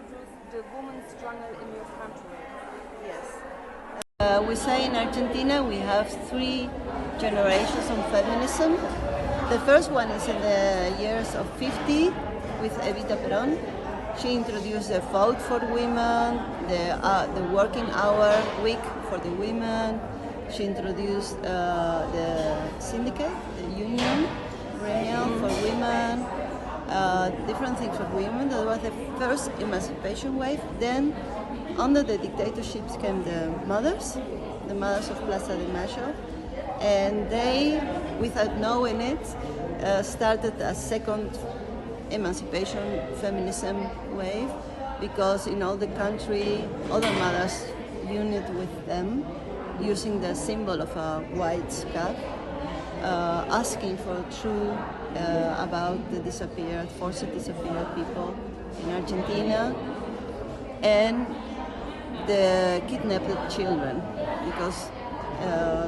introduce the women's struggle in your country? Yes. We say in Argentina we have three generations of feminism. The first one is in the years of 50 with Evita Perón. She introduced the vote for women, the working hour week for the women. She introduced the syndicate, the union, gremial for women, different things for women. That was the first emancipation wave. Then, under the dictatorships came the mothers of Plaza de Mayo, and they, without knowing it, started a second emancipation feminism wave, because in all the country, other mothers united with them, using the symbol of a white scarf, asking for truth about the forced disappeared people in Argentina, and the kidnapped children, because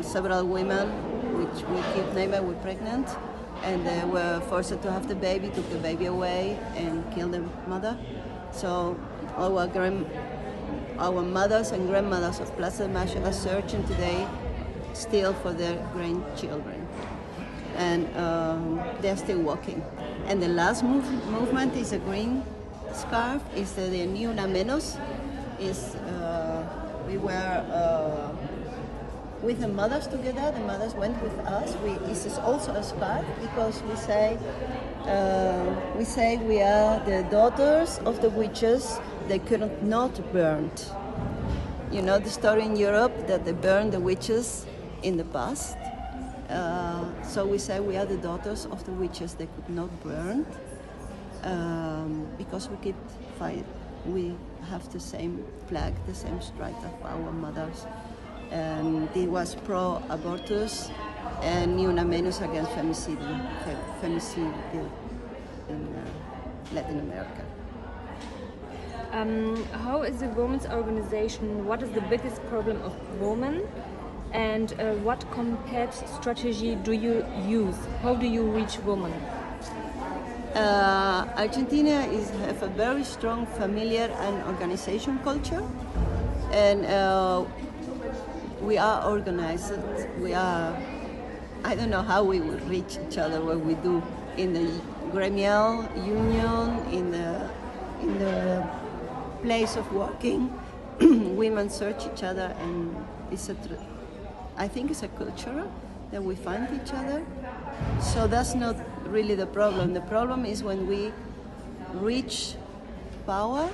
several women which were kidnapped were pregnant, and they were forced to have the baby, took the baby away and killed the mother. So our mothers and grandmothers of Plaza de Mayo are searching today still for their grandchildren, and they're still walking. And the last movement is a green scarf, is the Ni Una Menos. We were with the mothers together. The mothers went with us. This is also a scarf, because we say we are the daughters of the witches they could not burn. You know the story in Europe that they burned the witches in the past. So we say we are the daughters of the witches they could not burn, because we keep fight. We have the same flag, the same stripe of our mothers. And it was pro-abortus and Ni Una Menos against femicide in Latin America. How is the women's organization? What is the biggest problem of women? And what compared strategy do you use? How do you reach women? Argentina have a very strong familiar and organization culture, and we are organized. I don't know how we will reach each other, what we do in the gremial union, in the place of working. Women search each other, and I think it's a culture that we find each other. So that's not really the problem. The problem is when we reach power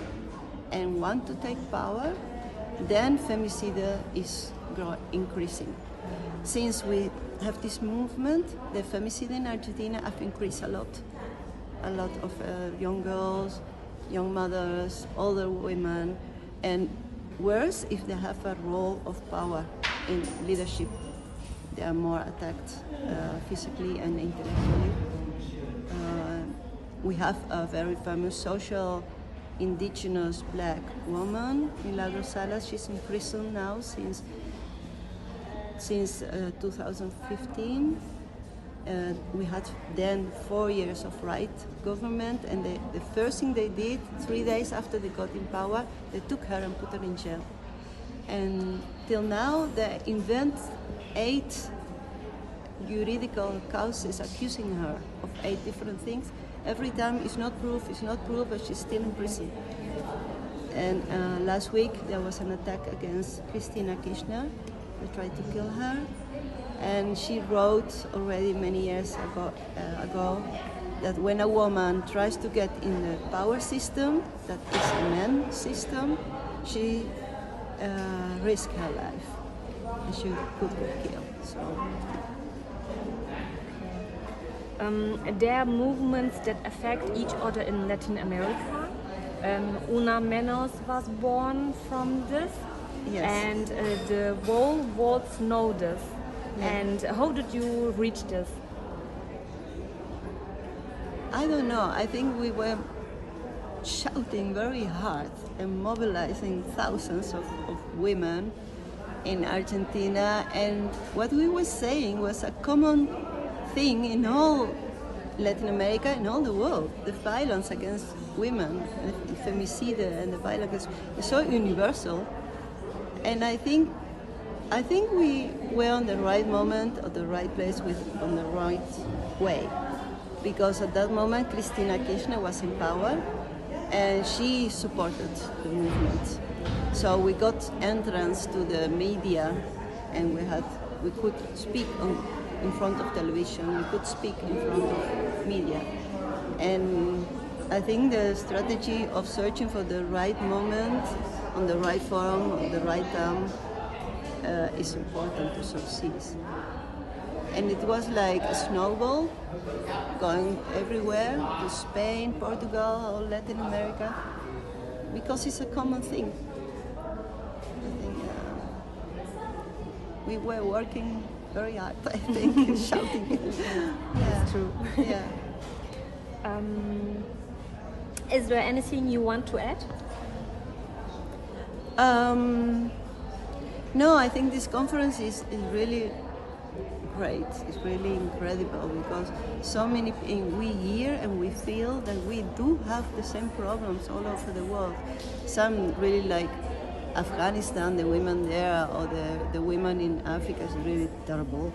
and want to take power, then femicide is increasing. Since we have this movement, the femicide in Argentina have increased a lot. A lot of young girls, young mothers, older women, and worse, if they have a role of power in leadership, they are more attacked physically and intellectually. We have a very famous social indigenous black woman, Milagros Salas. She's in prison now since 2015. We had then 4 years of right government, and the first thing they did, 3 days after they got in power, they took her and put her in jail. And till now, they invent 8 juridical causes accusing her of 8 different things. Every time it's not proof, but she's still in prison. And last week there was an attack against Cristina Kirchner. They tried to kill her, and she wrote already many years ago that when a woman tries to get in the power system, that is a man's system, she risks her life, and she could get killed. So. There are movements that affect each other in Latin America. Una Menos was born from this, Yes. and the whole world know this. Yeah. And how did you reach this? I don't know. I think we were shouting very hard and mobilizing thousands of women in Argentina, and what we were saying was a common thing in all Latin America and all the world. The violence against women, the femicide and the violence is so universal. And I think we were on the right moment, at the right place, on the right way. Because at that moment, Cristina Kirchner was in power, and she supported the movement. So we got entrance to the media, and we could speak in front of television, we could speak in front of media. And I think the strategy of searching for the right moment, on the right forum, on the right time, is important to succeed. And it was like a snowball going everywhere, to Spain, Portugal, all Latin America, because it's a common thing. I think we were working very hard, I think, shouting. That's true. Yeah. Is there anything you want to add? No, I think this conference is really great. It's really incredible because so many, we hear and we feel that we do have the same problems all over the world. Some really like Afghanistan, the women there, or the women in Africa is really terrible.